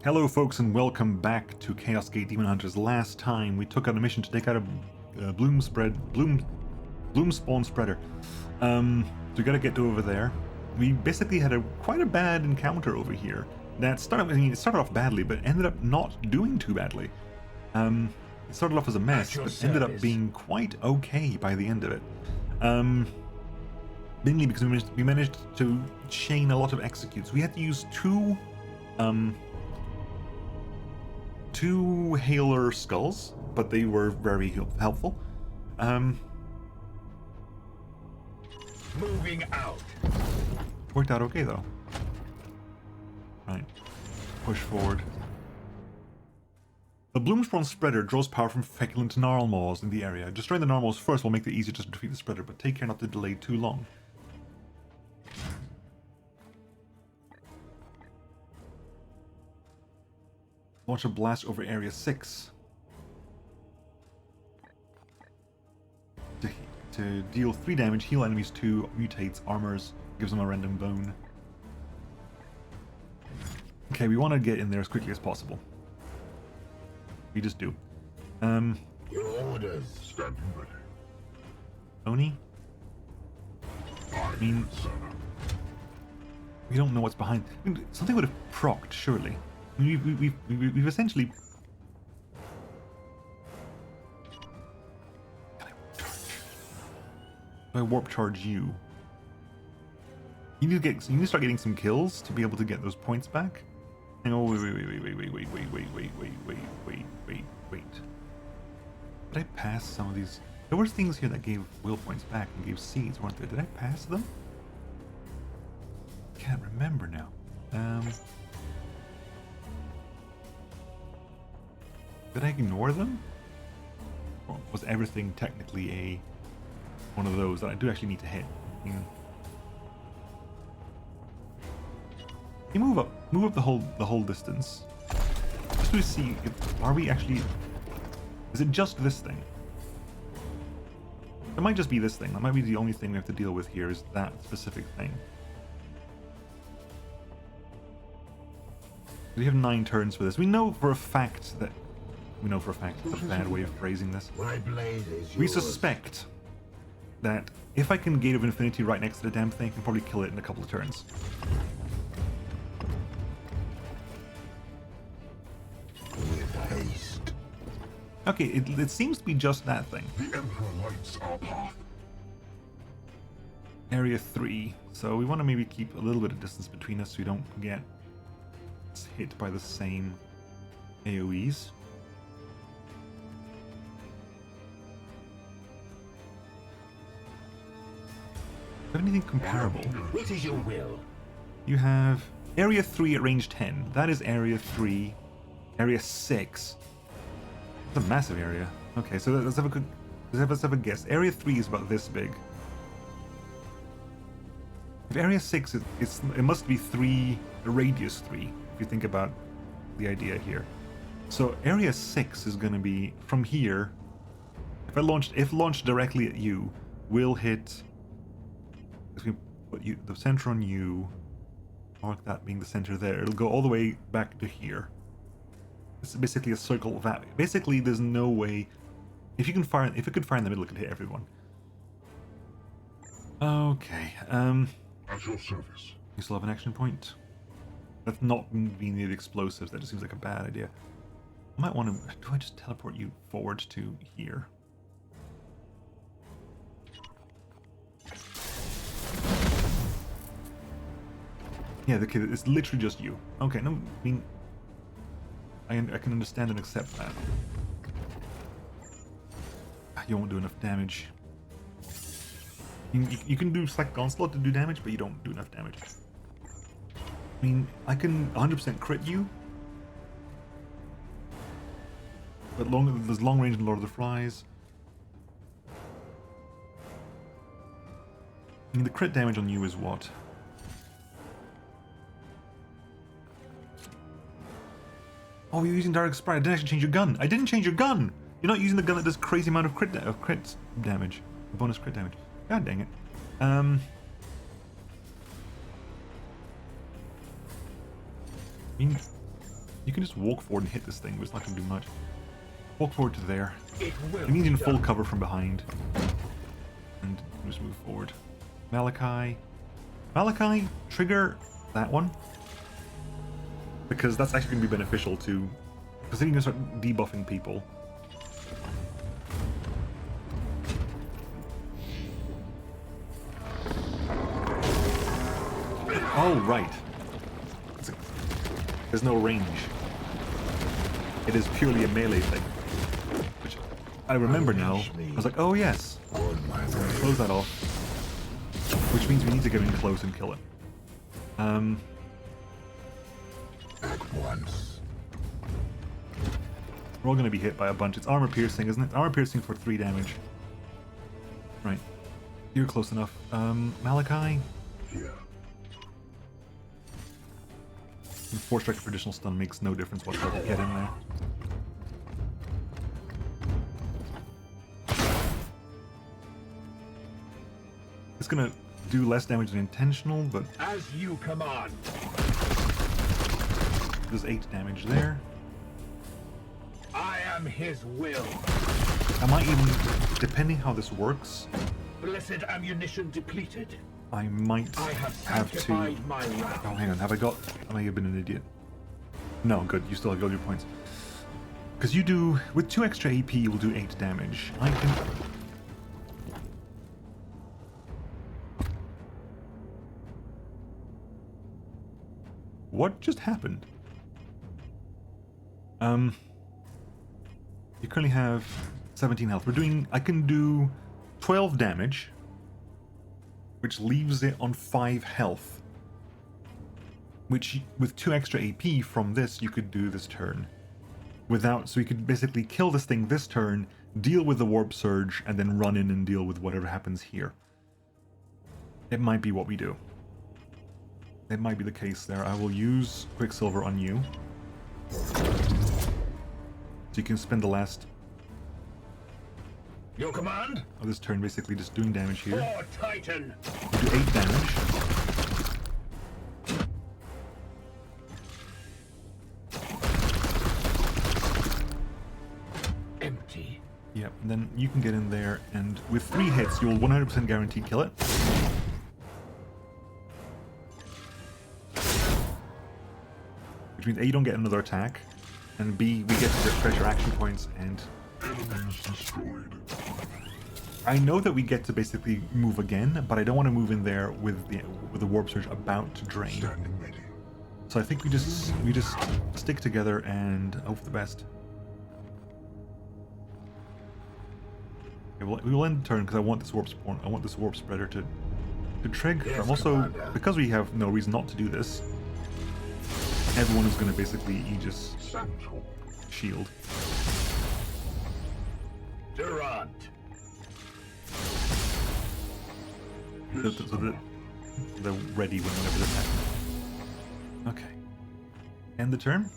Hello folks and welcome back to Chaos Gate Daemonhunters. Last time we took on a mission to take out a bloom spawn spreader. So we gotta get over there. We basically had quite a bad encounter over here. That started, it started off badly, but ended up not doing too badly. It started off as a mess, but ended up being quite okay by the end of it. Mainly because we managed to chain a lot of executes. We had to use two Hailer skulls, but they were very helpful. Moving out. Worked out okay though. Right, push forward. The Bloomspawn spreader draws power from feculent Gnarlmaws in the area. Destroying the Gnarlmaws first will make it easier to defeat the spreader, but take care not to delay too long. Launch a blast over Area 6. To deal 3 damage, heal enemies 2, mutates, armors, gives them a random bone. Okay, we want to get in there as quickly as possible. We just do. Your orders. Standing ready. Oni? I mean, we don't know what's behind. I mean, something would have procced, surely. I mean, we've essentially... I warp charge you. You need to start getting some kills to be able to get those points back. Hang on, wait. Did I pass some of these? There were things here that gave will points back and gave seeds, weren't there? Did I pass them? Can't remember now. Did I ignore them? Or was everything technically one of those that I do actually need to hit? You move up the whole distance. Just to see if are we actually. Is it just this thing? It might just be this thing. That might be the only thing we have to deal with here. Is that specific thing? We have 9 turns for this. We know for a fact that. That's a bad way of phrasing this. My blade is yours. We suspect that if I can Gate of Infinity right next to the damn thing, I can probably kill it in a couple of turns. With haste. Okay, it seems to be just that thing. The Emperor lights our path. Area 3. So we want to maybe keep a little bit of distance between us so we don't get hit by the same AoEs. Do you have anything comparable? What is your will? You have Area 3 at range 10. That is Area 3. Area 6. That's a massive area. Okay, so let's have a guess. Area 3 is about this big. If Area 6 it must be 3, radius 3, if you think about the idea here. So Area 6 is going to be from here. If launched directly at you, will hit. If we put the center on you, mark that being the center there, it'll go all the way back to here. It's basically a circle of that. Basically, there's no way. If it could fire in the middle, it could hit everyone. Okay. At your service. You still have an action point. That's not being near the explosives. That just seems like a bad idea. I might want to. Do I just teleport you forward to here? Yeah, the kid. It's literally just you. Okay, no, I mean, I can understand and accept that. You won't do enough damage. You can do Slack Onslaught to do damage, but you don't do enough damage. I mean, I can 100% crit you, but there's long range in Lord of the Flies. I mean, the crit damage on you is what? Oh, you're using Direct Sprite. I didn't actually change your gun. I didn't change your gun! You're not using the gun that does crazy amount of crit damage. Bonus crit damage. God dang it. I mean, You can just walk forward and hit this thing, but it's not going to do much. Walk forward to there. It will You need in be full done. cover from behind. And just move forward. Malachi. Malachi, trigger that one. Because that's actually going to be beneficial to... Because then you can start debuffing people. Oh, right. There's no range. It is purely a melee thing. Which I remember now. I was like, oh yes. On my way. Close that off. Which means we need to get in close and kill it. At once. We're all going to be hit by a bunch. It's armor piercing, isn't it? Armor piercing for 3 damage. Right. You're close enough. Malachi? Here. 4 strike for additional stun makes no difference whatsoever. Get in there. It's gonna do less damage than intentional, but As you command. there's 8 damage there. I am his will. I might even, depending how this works, Blessed ammunition depleted. I might I have have to... sanctified my round. Oh, hang on. Have I got... I may have been an idiot. No, good. You still have all your points. Because you do... With 2 extra AP, you will do 8 damage. I can... What just happened? You currently have 17 health. We're doing... I can do 12 damage, which leaves it on 5 health. Which, with 2 extra AP from this, you could do this turn. Without... So you could basically kill this thing this turn, deal with the warp surge, and then run in and deal with whatever happens here. It might be what we do. It might be the case there. I will use Quicksilver on you. So you can spend the last Your command? of this turn basically just doing damage here. For Titan. Do 8 damage. Empty. Yep, and then you can get in there, and with 3 hits, you'll 100% guarantee kill it. Which means A, you don't get another attack, and B, we get to refresh our action points, and Enemies destroyed. I know that we get to basically move again, but I don't want to move in there with the warp surge about to drain. Standing ready. So I think we just stick together and hope for the best. Okay, we will end the turn because I want this warp spawn. I want this warp spreader to trig. Yes, I'm also, Commander. because we have no reason not to do this, everyone is going to basically Aegis Santal. shield. Durant. So that they're ready whenever this happens. Okay. End the turn.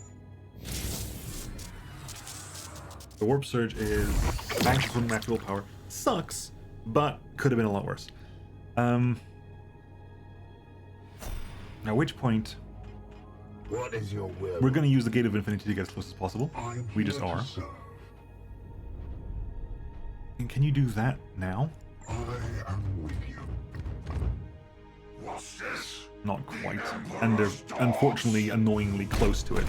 The warp surge is max from max willpower. Sucks, but could have been a lot worse. At which point What is your will? we're going to use the Gate of Infinity to get as close as possible. I'm We just here to are. serve. And can you do that now? I am with you. What's this? Not quite. And they're unfortunately annoyingly close to it.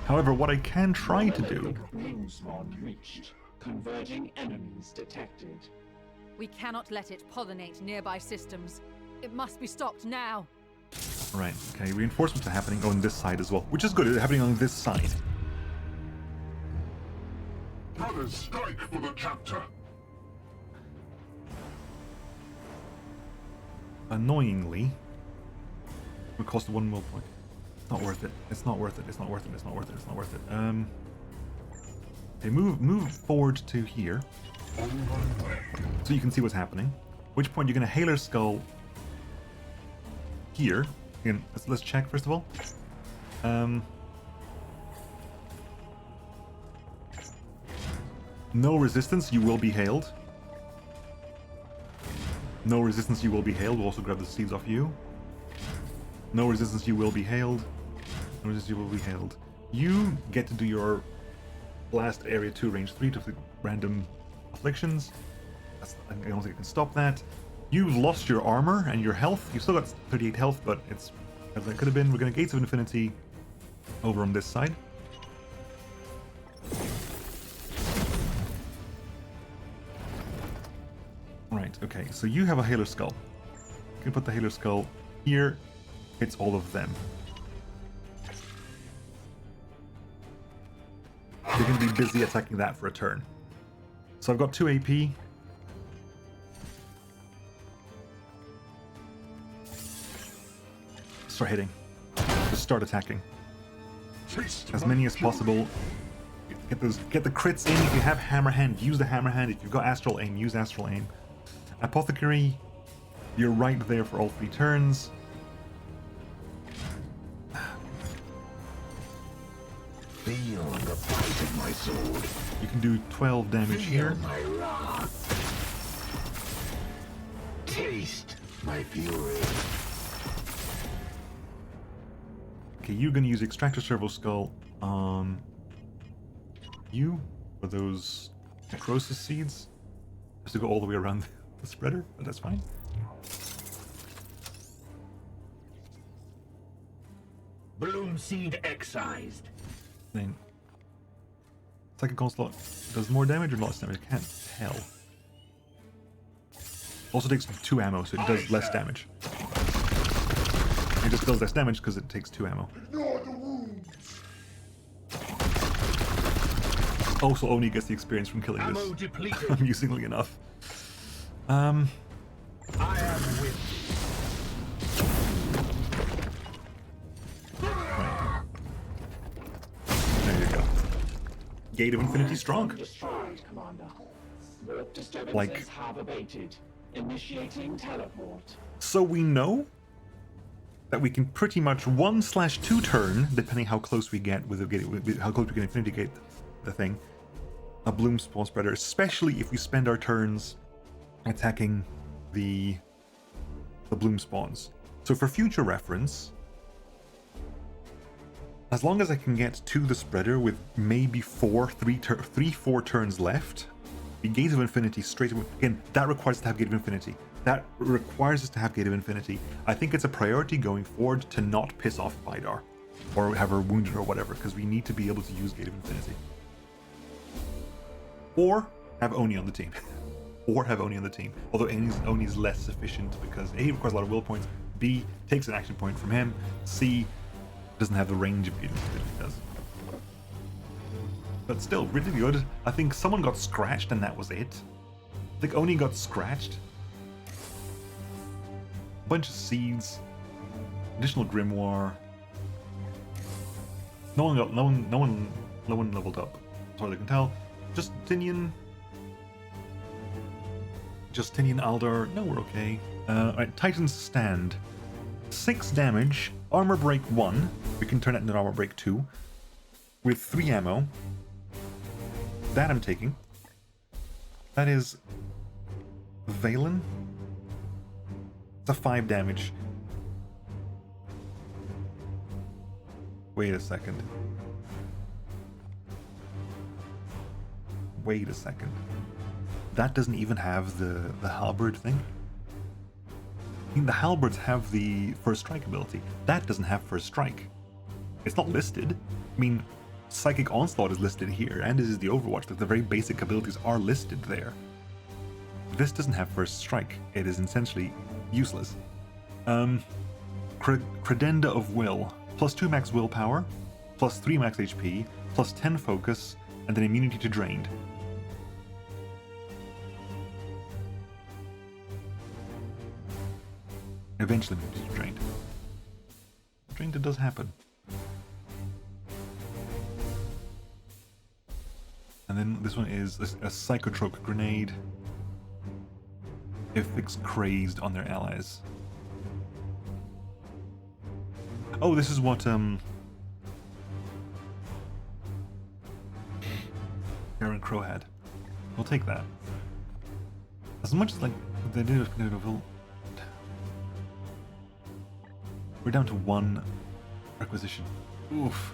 However, what I can try to do... Ring reached. Converging enemies detected. We cannot let it pollinate nearby systems. It must be stopped now. Right, okay, reinforcements are happening on this side as well, which is good. It's happening on this side. Brothers, strike for the chapter. Annoyingly, it would cost 1 will point. It's not worth it. It's not worth it. It's not worth it. It's not worth it. It's not worth it. Okay, move forward to here, On my way. so you can see what's happening. At which point you're going to Hailer Skull here. Again, let's check first of all. No resistance, you will be hailed. No resistance, you will be hailed. We'll also grab the sleeves off you. No resistance, you will be hailed. No resistance, you will be hailed. You get to do your blast area 2 range 3 to random afflictions. I don't think I can stop that. You've lost your armor and your health. You've still got 38 health, but it's as it could have been. We're going to Gates of Infinity over on this side. Right, okay, so you have a Hailer Skull. You can put the Hailer Skull here. Hits all of them. You're going to be busy attacking that for a turn. So I've got 2 AP. Start hitting. Just start attacking. As many as possible. Get the crits in. If you have Hammer Hand, use the Hammer Hand. If you've got Astral Aim, use Astral Aim. Apothecary, you're right there for all 3 turns. Feel the bite of my sword. You can do 12 damage here. My wrath. Taste my fury. Okay, you're going to use Extractor Servo Skull on you for those necrosis seeds. Just to go all the way around the spreader, but that's fine. Bloom seed excised. Then Psychic Onslaught does more damage or less damage? I can't tell. Also takes 2 ammo, so it does less damage. It just does less damage because it takes 2 ammo. Ignore the wounds. Also only gets the experience from killing Ammo this, depleted. amusingly enough. I am with There you go. Gate of Infinity strong. Destroyed, Commander. Warp disturbances Like- have abated. Initiating teleport. So we know that we can pretty much 1/2 turn, depending how close we get with the gate, with how close we can Infinity Gate the thing, a Bloom Spawn Spreader, especially if we spend our turns attacking the Bloom Spawns. So for future reference, as long as I can get to the spreader with maybe 4 turns left, the Gate of Infinity straight away, again, that requires us to have Gate of Infinity. That requires us to have Gate of Infinity. I think it's a priority going forward to not piss off Vidar or have her wounded or whatever, because we need to be able to use Gate of Infinity. Or have Oni on the team. Or have Oni on the team. Although Oni's less sufficient because A, requires a lot of will points, B, takes an action point from him, C, doesn't have the range of Gate of Infinity does. But still, really good. I think someone got scratched and that was it. I think Oni got scratched. Bunch of seeds, additional grimoire. No one leveled up, as far as I can tell. Justinian, Aldar. No, we're okay. Alright, Titan's Stand. 6 damage, armor break 1. We can turn it into armor break 2 with 3 ammo. That I'm taking. That is Valen. It's a 5 damage. Wait a second. Wait a second. That doesn't even have the halberd thing. I mean, the halberds have the first strike ability. That doesn't have first strike. It's not listed. I mean, Psychic Onslaught is listed here, and this is the Overwatch. Like, the very basic abilities are listed there. This doesn't have first strike. It is essentially useless. Credenda of Will. Plus 2 max willpower, plus 3 max HP, plus 10 focus, and then immunity to drained. Eventually immunity to drained. Drained, it does happen. And then this one is a Psychotrope Grenade. Afflicts Crazed on their allies. Oh, this is what Aaron Crow had. We'll take that. As much as like they did with We're down to 1 requisition. Oof.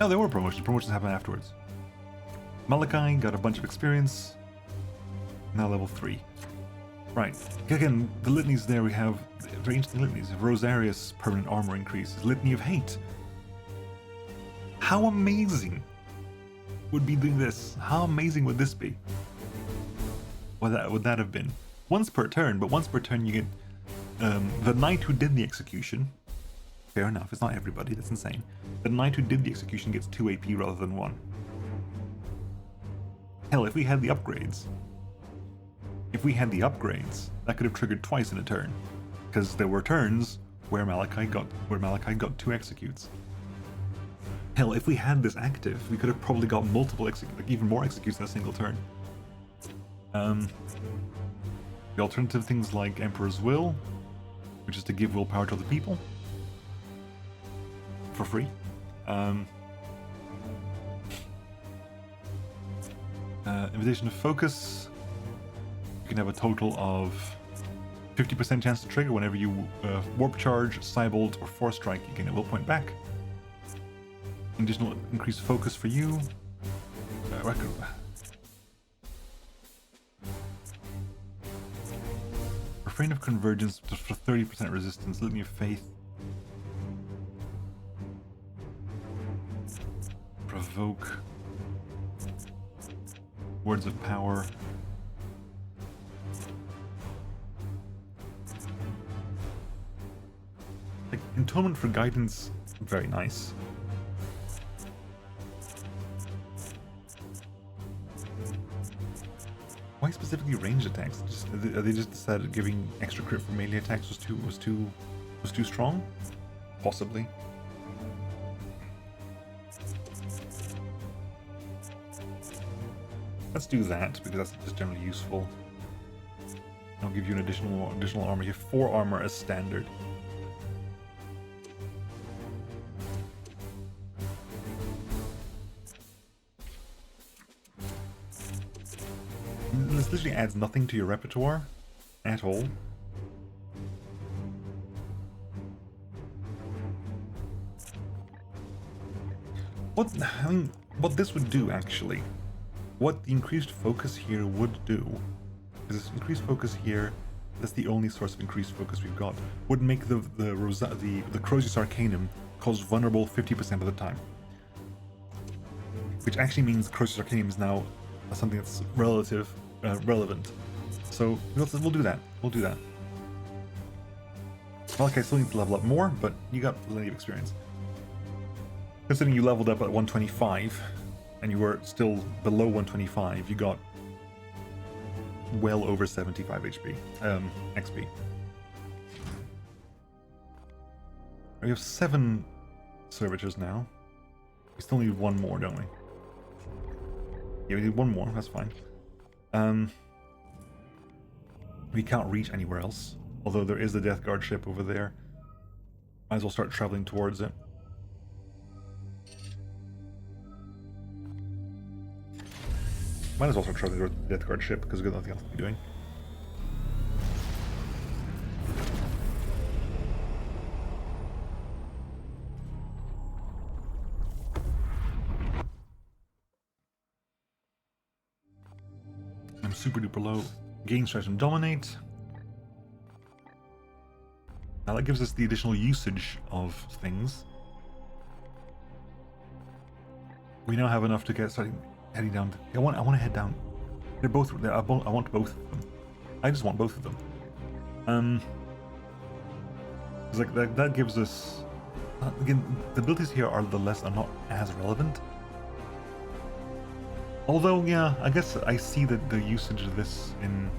Oh, there were promotions. Promotions happen afterwards. Malachi got a bunch of experience. Now level 3. Right. Again, the litanies there we have very interesting litanies. Rosarius permanent armor increases. Litany of hate. How amazing would be doing this? How amazing would this be? What would that have been? Once per turn, but once per turn you get the knight who did the execution. Fair enough, it's not everybody, that's insane. The knight who did the execution gets 2 AP rather than 1. Hell, if we had the upgrades, that could have triggered twice in a turn. Because there were turns where Malachi got 2 executes. Hell, if we had this active, we could have probably got multiple even more executes in a single turn. The alternative things like Emperor's Will, which is to give willpower to other people for free. Invitation of Focus. You can have a total of 50% chance to trigger whenever you Warp Charge, Cybolt, or Force Strike. You gain a will point back. Additional increased focus for you. Refrain of Convergence just for 30% resistance. Litany of Faith. Provoke. Words of Power. Like, Atonement for Guidance, very nice. Why specifically ranged attacks? Are they just decided giving extra crit for melee attacks was too strong? Possibly. Let's do that because that's just generally useful. I'll give you an additional armor. You have 4 armor as standard. This literally adds nothing to your repertoire at all. What this would do actually, what the increased focus here would do, is this increased focus here, that's the only source of increased focus we've got, would make the Crozius Arcanum cause vulnerable 50% of the time. Which actually means Crozius Arcanum is now something that's relevant. So we'll do that. We'll do that. Malachi still needs to level up more, but you got plenty of experience. Considering you leveled up at 125 and you were still below 125, you got well over 75 XP. We have 7 servitors now. We still need 1 more, don't we? Yeah, we need 1 more, that's fine. We can't reach anywhere else, although there is the Death Guard ship over there. Might as well start traveling towards it. Might as well start traveling towards the Death Guard ship because we've got nothing else to be doing. I'm super duper low. Gain Stretch and Dominate. Now that gives us the additional usage of things. We now have enough to get starting heading down. I want to head down. They're both. I want both of them. I just want both of them. It's like that gives us. Again, the abilities here are not as relevant. Although, yeah, I guess I see that the usage of this in...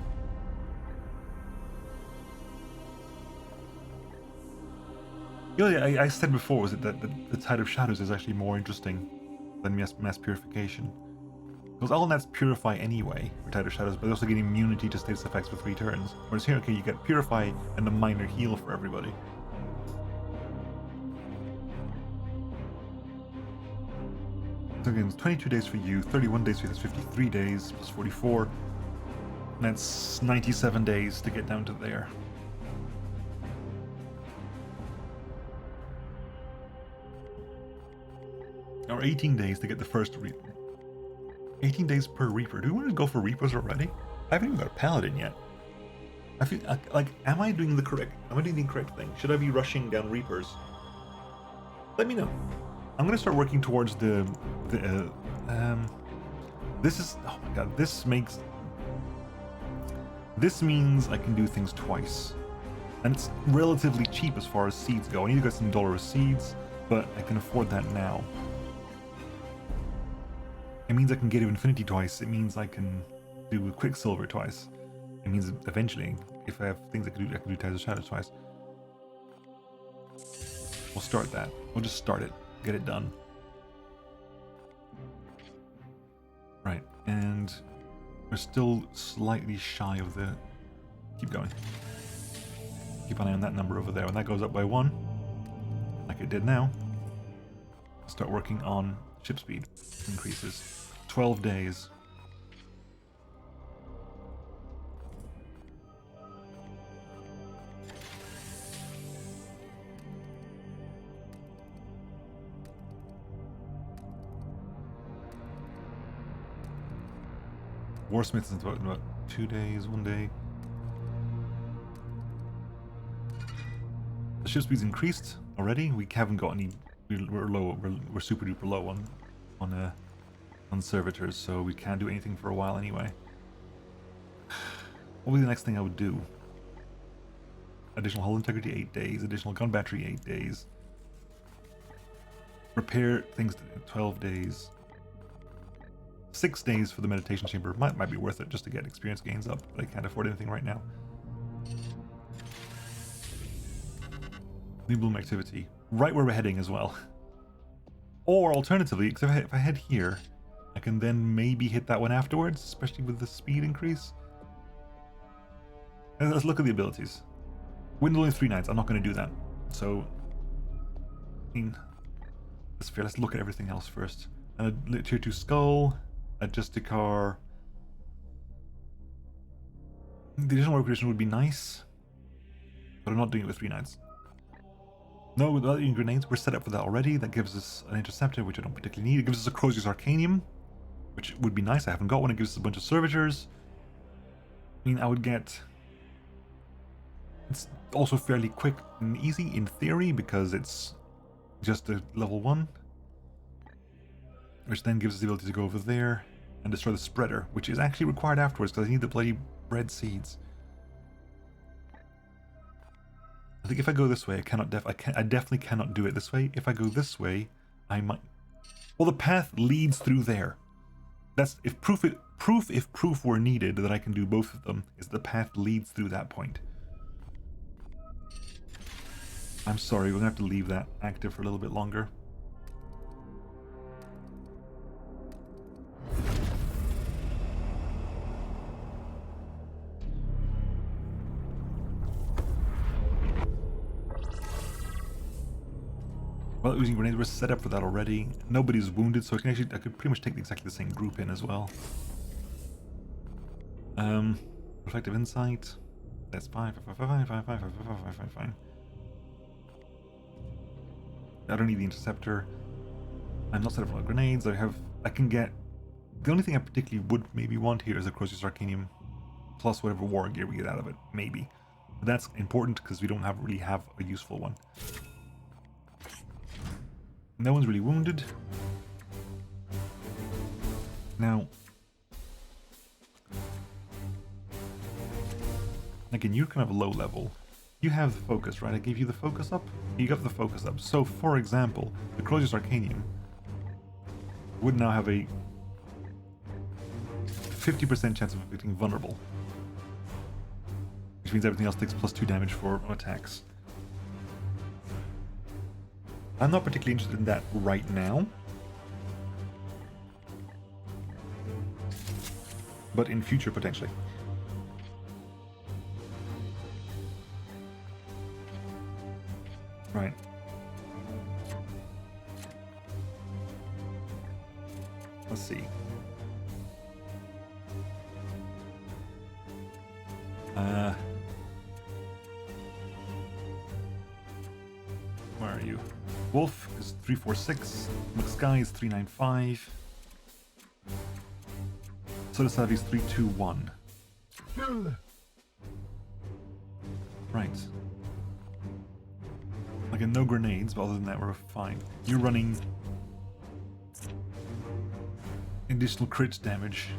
I said before, was it that the Tide of Shadows is actually more interesting than mass purification. Because all that's purify anyway, for Tide of Shadows, but they also get immunity to status effects for 3 turns. Whereas here, okay, you get purify and a minor heal for everybody. So again, it's 22 days for you, 31 days for you, that's 53 days, plus 44. That's 97 days to get down to there. Or 18 days to get the first Reaper. 18 days per Reaper. Do we want to go for Reapers already? I haven't even got a Paladin yet. I feel like, am I doing the incorrect thing? Should I be rushing down Reapers? Let me know. I'm gonna start working towards this is, oh my god, this means I can do things twice. And it's relatively cheap as far as seeds go. I need to get some $1 seeds, but I can afford that now. It means I can get Infinity twice. It means I can do Quicksilver twice. It means eventually, if I have things I can do Ties of Shadow twice. We'll start that. We'll just start it. Get it done. Right, and we're still slightly shy of the... Keep going. Keep an eye on that number over there. When that goes up by 1, like it did now, start working on ship speed increases. 12 days. Warsmith is about 2 days, 1 day. The ship speed's increased already. We haven't got any. We're low. We're super duper low on servitors, so we can't do anything for a while anyway. What would be the next thing I would do? Additional hull integrity 8 days. Additional gun battery 8 days. Repair things 12 days. 6 days for the meditation chamber. Might be worth it just to get experience gains up, but I can't afford anything right now. New bloom activity. Right where we're heading as well. Or alternatively, because if I head here, I can then maybe hit that one afterwards, especially with the speed increase. And let's look at the abilities. Wind only 3 nights. I'm not going to do that. So, I mean, that's fair. Let's look at everything else first. Tier 2 skull. Adjust to car. The additional work condition would be nice, but I'm not doing it with 3 nights. No, without using grenades, we're set up for that already. That gives us an interceptor, which I don't particularly need. It gives us a Crozius Arcanium, which would be nice. I haven't got one. It gives us a bunch of servitors. I mean, I would get... It's also fairly quick and easy in theory, because it's just a level 1. Which then gives us the ability to go over there and destroy the spreader, which is actually required afterwards because I need the bloody bread seeds. I think if I go this way, I definitely cannot do it this way. If I go this way, I might. Well, the path leads through there. That's if proof were needed that I can do both of them, is the path leads through that point. I'm sorry, we're gonna have to leave that active for a little bit longer. Well, using grenades, we're set up for that already. Nobody's wounded, so I could pretty much take exactly the same group in as well. Reflective insight. That's fine. Fine. I don't need the interceptor. I'm not set up for grenades. I can get. The only thing I particularly would maybe want here is a Crozius Arcanium, plus whatever war gear we get out of it, maybe. But that's important because we don't really have a useful one. No one's really wounded. Now, again, you're kind of a low level. You have the focus, right? I gave you the focus up? You got the focus up. So, for example, the Crozius Arcanium would now have a 50% chance of being vulnerable. Which means everything else takes +2 damage for attacks. I'm not particularly interested in that right now. But in future, potentially. Right. Let's see. Where are you? Wolf is 346. McSky is 395. Soda Savvy is 321. Right. Again, no grenades, but other than that, we're fine. You're running additional crit damage.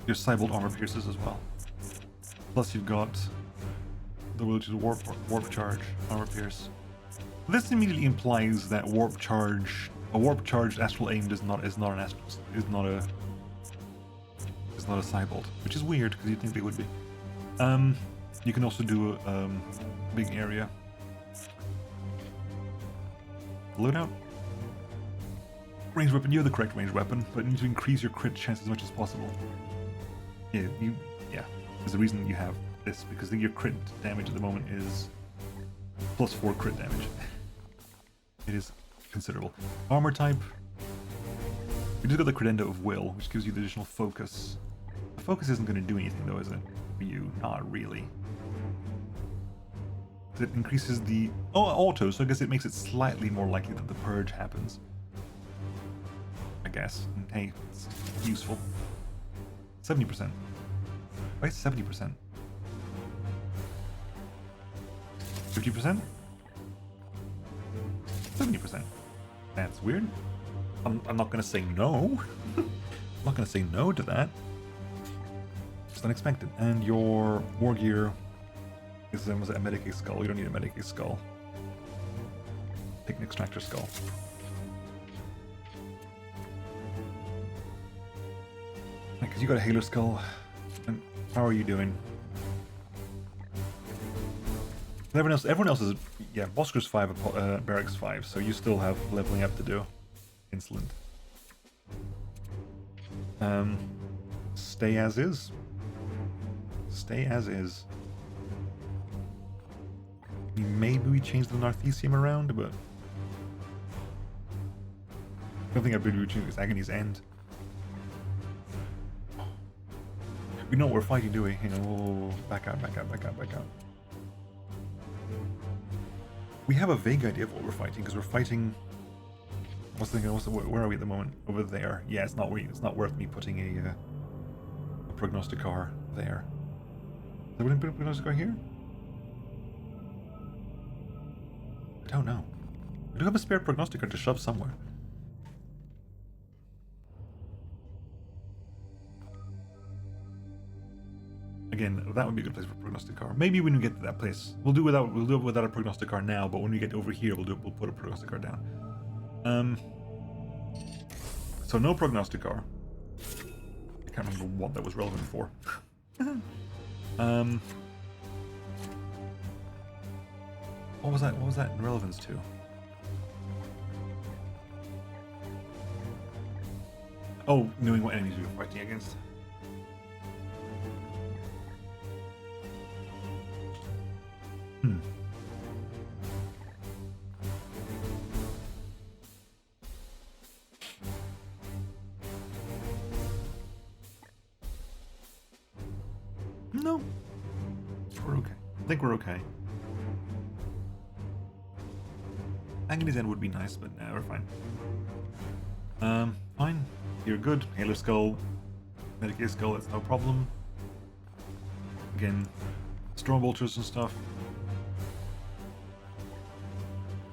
Your Cybolt armor pierces as well. Plus, you've got the ability to warp charge, armor pierce. This immediately implies that warp charge, a warp charged astral aim is not a Cybolt, which is weird because you'd think they would be. You can also do a big area. Loadout. Ranged weapon. You have the correct ranged weapon, but you need to increase your crit chance as much as possible. Yeah, there's a reason you have this, because your crit damage at the moment is +4 crit damage. It is considerable. Armor type. We just got the credendo of will, which gives you the additional focus. The focus isn't going to do anything though, is it? For you, not really. It increases the auto, so I guess it makes it slightly more likely that the purge happens. I guess. And hey, it's useful. 70%. Why 70%? 50%? 70%. That's weird. I'm not gonna say no. I'm not gonna say no to that. Just unexpected. And your war gear is a Medicaid skull. You don't need a Medicaid skull. Take an extractor skull. Because you got a Halo skull. And how are you doing? Everyone else is, yeah, Bosker's 5, Barracks 5, so you still have leveling up to do. Insolent. Stay as is. Stay as is. I mean, maybe we change the Narthesium around, but I don't think I'd be reaching this Agony's End. We know what we're fighting, do we? Hang on, whoa, back out. We have a vague idea of what we're fighting, because we're fighting... where are we at the moment? Over there. Yeah, it's not worth me putting a prognosticar there. Is there a prognosticar here? I don't know. We do have a spare prognosticar to shove somewhere. Again, that would be a good place for prognosticar. Maybe when we get to that place, we'll do it without a prognosticar now. But when we get over here, we'll put a prognosticar down. So no prognosticar. I can't remember what that was relevant for. What was that in relevance to? Oh, knowing what enemies we were fighting against. No. We're okay. I think we're okay. Agony's End would be nice, but no, we're fine. Fine. You're good. Halo Skull. Medicaid Skull, that's no problem. Again, Storm Bolters and stuff.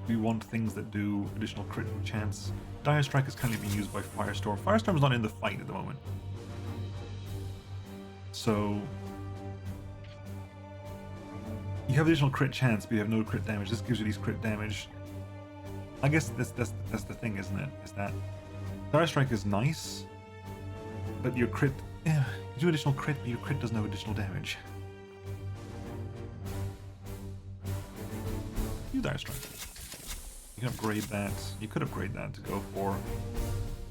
We want things that do additional crit chance. Dire Strike is currently being used by Firestorm. Firestorm's not in the fight at the moment. So... you have additional crit chance, but you have no crit damage. This gives you these crit damage. I guess that's the thing, isn't it? Is that Dire Strike is nice, but your crit, you do additional crit, but your crit does no additional damage. Use Dire Strike. You can upgrade that. You could upgrade that to go for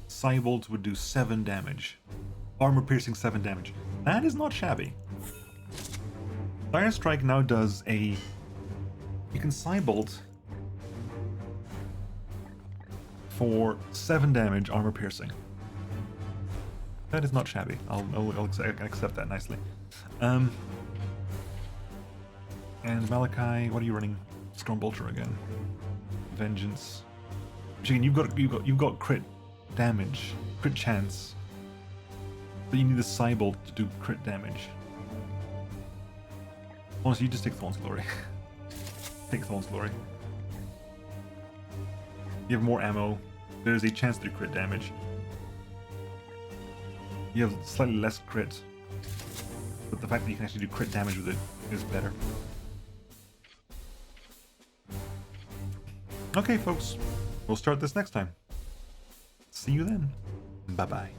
Cybolt would do 7 damage, armor piercing 7 damage. That is not shabby. Dire Strike now does a... you can Cybolt for 7 damage armor piercing. That is not shabby. I can accept that nicely. And Malachi, what are you running? Stormbolter again. Vengeance. Chicken, you've got crit damage, crit chance. But you need the Cybolt to do crit damage. Honestly, you just take Thorn's Glory. Take Thorn's Glory. You have more ammo. There's a chance to do crit damage. You have slightly less crit. But the fact that you can actually do crit damage with it is better. Okay, folks. We'll start this next time. See you then. Bye-bye.